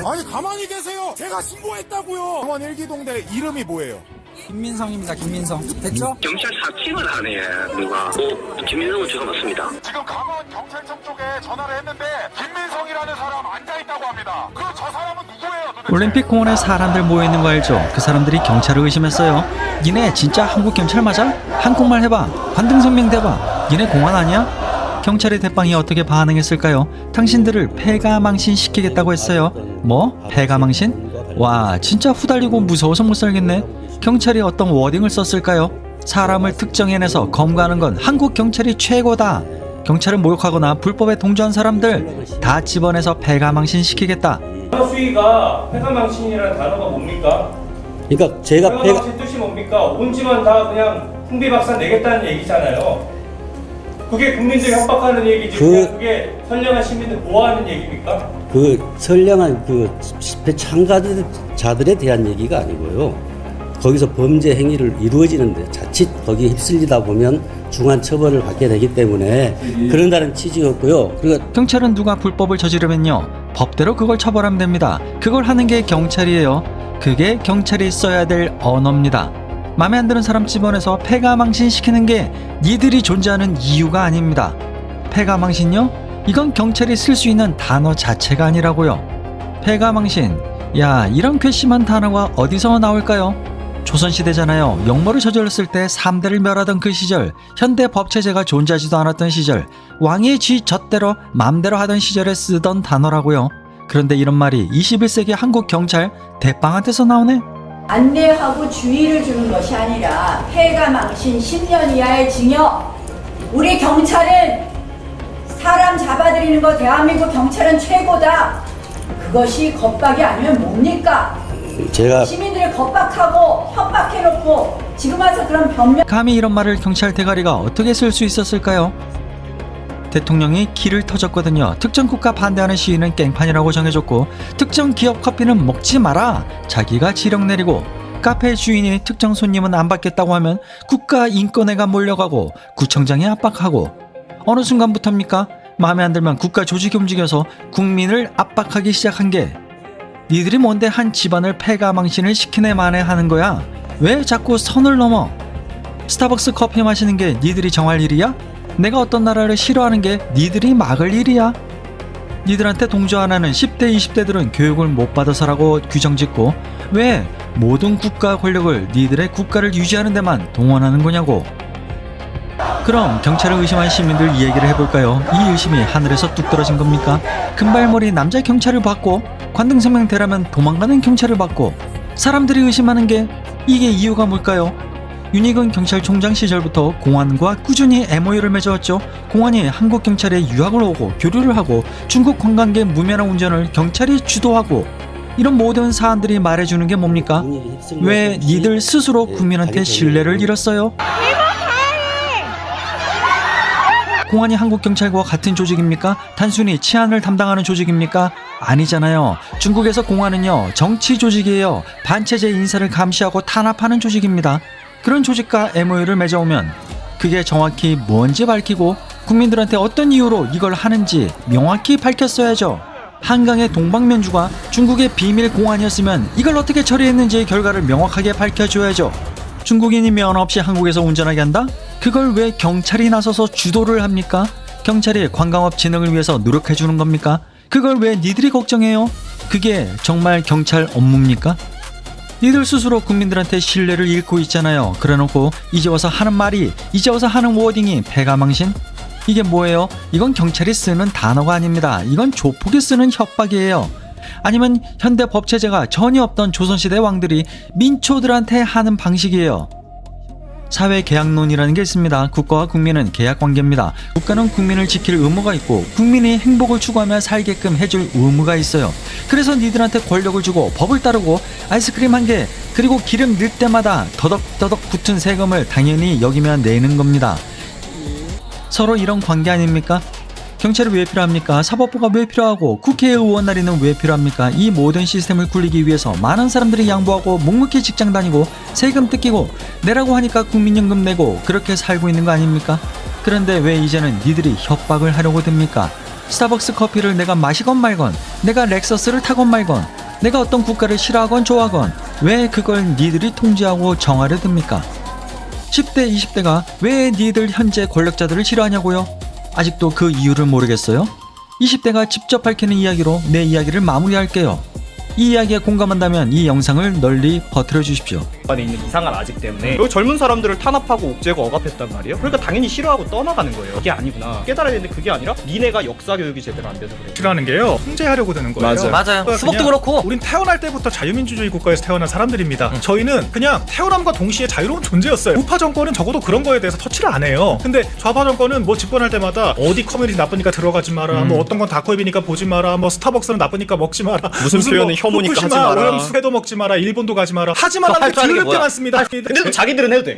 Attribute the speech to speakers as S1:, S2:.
S1: 아니 가만히 계세요. 제가 신고했다고요. 강원 일기동대 이름이 뭐예요?
S2: 김민성입니다. 김민성. 됐죠?
S3: 경찰 사칭을 하네 누가. 김민성은 제가 맞습니다.
S1: 지금 강원 경찰청 쪽에 전화를 했는데 김민성이라는 사람 앉아있다고 합니다. 그 저 사람은 누구예요 도대체?
S4: 올림픽 공원에 사람들 모여있는 거 알죠? 그 사람들이 경찰을 의심했어요. 니네 진짜 한국 경찰 맞아? 한국말 해봐. 관등성명 대봐. 니네 공안 아니야? 경찰의 대빵이 어떻게 반응했을까요? 당신들을 폐가망신 시키겠다고 했어요. 뭐? 폐가망신? 와, 진짜 후달리고 무서워서 못 살겠네. 경찰이 어떤 워딩을 썼을까요? 사람을 특정해내서 검거하는 건 한국 경찰이 최고다. 경찰을 모욕하거나 불법에 동조한 사람들 다 집어내서 폐가망신 시키겠다.
S5: 단어 수위가 폐가망신이라는 단어가 뭡니까?
S6: 그러니까 제가
S5: 폐가망신 뜻이 뭡니까? 온 집안 다 그냥 풍비박산 내겠다는 얘기잖아요. 그게 국민들 협박하는 얘기지. 그게 선량한 시민들 보호하는 얘기입니까?
S6: 그 선량한 그 집회 참가자들에 대한 얘기가 아니고요. 거기서 범죄 행위를 이루어지는데 자칫 거기에 휩쓸리다 보면 중한 처벌을 받게 되기 때문에 그런다는 취지였고요. 그리고
S4: 경찰은 누가 불법을 저지르면요, 법대로 그걸 처벌하면 됩니다. 그걸 하는 게 경찰이에요. 그게 경찰이 써야 될 언어입니다. 맘에 안 드는 사람 집어내서 폐가망신 시키는 게 니들이 존재하는 이유가 아닙니다. 폐가망신요? 이건 경찰이 쓸 수 있는 단어 자체가 아니라고요. 폐가망신, 야, 이런 괘씸한 단어가 어디서 나올까요? 조선시대잖아요. 역모를 저질렀을 때 3대를 멸하던 그 시절, 현대 법체제가 존재하지도 않았던 시절, 왕의 쥐 젖대로 맘대로 하던 시절에 쓰던 단어라고요. 그런데 이런 말이 21세기 한국 경찰 대빵한테서 나오네?
S7: 안내하고 주의를 주는 것이 아니라 폐가망신 10년 이하의 징역. 우리 경찰은 사람 잡아들이는 거 대한민국 경찰은 최고다. 그것이 겁박이 아니면 뭡니까?
S6: 제가
S7: 시민들을 겁박하고 협박해놓고 지금 와서 그런 변명.
S4: 감히 이런 말을 경찰 대가리가 어떻게 쓸 수 있었을까요? 대통령이 기를 터졌거든요. 특정 국가 반대하는 시위는 깽판이라고 정해줬고, 특정 기업 커피는 먹지 마라 자기가 지령 내리고, 카페 주인이 특정 손님은 안 받겠다고 하면 국가인권회가 몰려가고 구청장이 압박하고, 어느 순간부터입니까? 마음에 안 들면 국가 조직이 움직여서 국민을 압박하기 시작한 게, 니들이 뭔데 한 집안을 폐가망신을 시키네 마네 하는 거야? 왜 자꾸 선을 넘어? 스타벅스 커피 마시는 게 니들이 정할 일이야? 내가 어떤 나라를 싫어하는 게 니들이 막을 일이야? 니들한테 동조 안 하는 10대 20대들은 교육을 못 받아서라고 규정짓고, 왜 모든 국가 권력을 니들의 국가를 유지하는 데만 동원하는 거냐고. 그럼 경찰을 의심한 시민들 이 얘기를 해볼까요? 이 의심이 하늘에서 뚝 떨어진 겁니까? 금발머리 남자 경찰을 받고, 관등성명 대라면 도망가는 경찰을 받고, 사람들이 의심하는 게 이게 이유가 뭘까요? 윤희근 경찰총장 시절부터 공안과 꾸준히 MOU를 맺어왔죠. 공안이 한국 경찰에 유학을 오고 교류를 하고, 중국 관광객 무면허 운전을 경찰이 주도하고, 이런 모든 사안들이 말해주는 게 뭡니까? 왜 니들 스스로 국민한테 신뢰를 잃었어요? 공안이 한국 경찰과 같은 조직입니까? 단순히 치안을 담당하는 조직입니까? 아니잖아요. 중국에서 공안은요, 정치 조직이에요. 반체제 인사를 감시하고 탄압하는 조직입니다. 그런 조직과 MOU를 맺어오면 그게 정확히 뭔지 밝히고, 국민들한테 어떤 이유로 이걸 하는지 명확히 밝혔어야죠. 한강의 동방면주가 중국의 비밀 공안이었으면 이걸 어떻게 처리했는지 결과를 명확하게 밝혀줘야죠. 중국인이 면허 없이 한국에서 운전하게 한다? 그걸 왜 경찰이 나서서 주도를 합니까? 경찰이 관광업 진흥을 위해서 노력해주는 겁니까? 그걸 왜 니들이 걱정해요? 그게 정말 경찰 업무입니까? 니들 스스로 국민들한테 신뢰를 잃고 있잖아요. 그래놓고 이제 와서 하는 말이, 이제 와서 하는 워딩이 폐가망신? 이게 뭐예요? 이건 경찰이 쓰는 단어가 아닙니다. 이건 조폭이 쓰는 협박이에요. 아니면 현대 법체제가 전혀 없던 조선시대 왕들이 민초들한테 하는 방식이에요. 사회계약론이라는 게 있습니다. 국가와 국민은 계약관계입니다. 국가는 국민을 지킬 의무가 있고, 국민이 행복을 추구하며 살게끔 해줄 의무가 있어요. 그래서 니들한테 권력을 주고 법을 따르고 아이스크림 한 개, 그리고 기름 넣을 때마다 더덕더덕 붙은 세금을 당연히 여기면 내는 겁니다. 서로 이런 관계 아닙니까? 경찰이 왜 필요합니까? 사법부가 왜 필요하고, 국회의원 날이는 왜 필요합니까? 이 모든 시스템을 굴리기 위해서 많은 사람들이 양보하고 묵묵히 직장 다니고 세금 뜯기고 내라고 하니까 국민연금 내고 그렇게 살고 있는 거 아닙니까? 그런데 왜 이제는 니들이 협박을 하려고 듭니까? 스타벅스 커피를 내가 마시건 말건, 내가 렉서스를 타건 말건, 내가 어떤 국가를 싫어하건 좋아하건 왜 그걸 니들이 통제하고 정하려 듭니까? 10대, 20대가 왜 니들 현재 권력자들을 싫어하냐고요? 아직도 그 이유를 모르겠어요? 20대가 직접 밝히는 이야기로 내 이야기를 마무리할게요. 이 이야기에 공감한다면 이 영상을 널리 퍼뜨려 주십시오.
S8: 안에 있는 이상한 아직 때문에 여기 젊은 사람들을 탄압하고 옥죄고 억압했단 말이에요. 그러니까 당연히 싫어하고 떠나가는 거예요. 그게 아니구나. 깨달아야 되는데 그게 아니라 니네가 역사 교육이 제대로 안 돼서 그래.
S9: 싫어하는 게요. 통제하려고 드는 거예요.
S10: 맞아요. 수복도 그렇고.
S9: 우린 태어날 때부터 자유민주주의 국가에서 태어난 사람들입니다. 저희는 그냥 태어남과 동시에 자유로운 존재였어요. 우파 정권은 적어도 그런 거에 대해서 터치를 안 해요. 근데 좌파 정권은 뭐 집권할 때마다 어디 커뮤니티 나쁘니까 들어가지 마라. 뭐 어떤 건 다코입이니까 보지 마라. 뭐 스타벅스는 나쁘니까 먹지 마라.
S8: 무슨 표현은 혐오니까 하지 마라.
S9: 오염수 회도 먹지 마라. 일본도 가지 마라. 하지만
S8: 할 줄 아는 게
S9: 들을 때
S8: 뭐야?
S9: 많습니다.
S8: 근데 자기들은 해도 돼.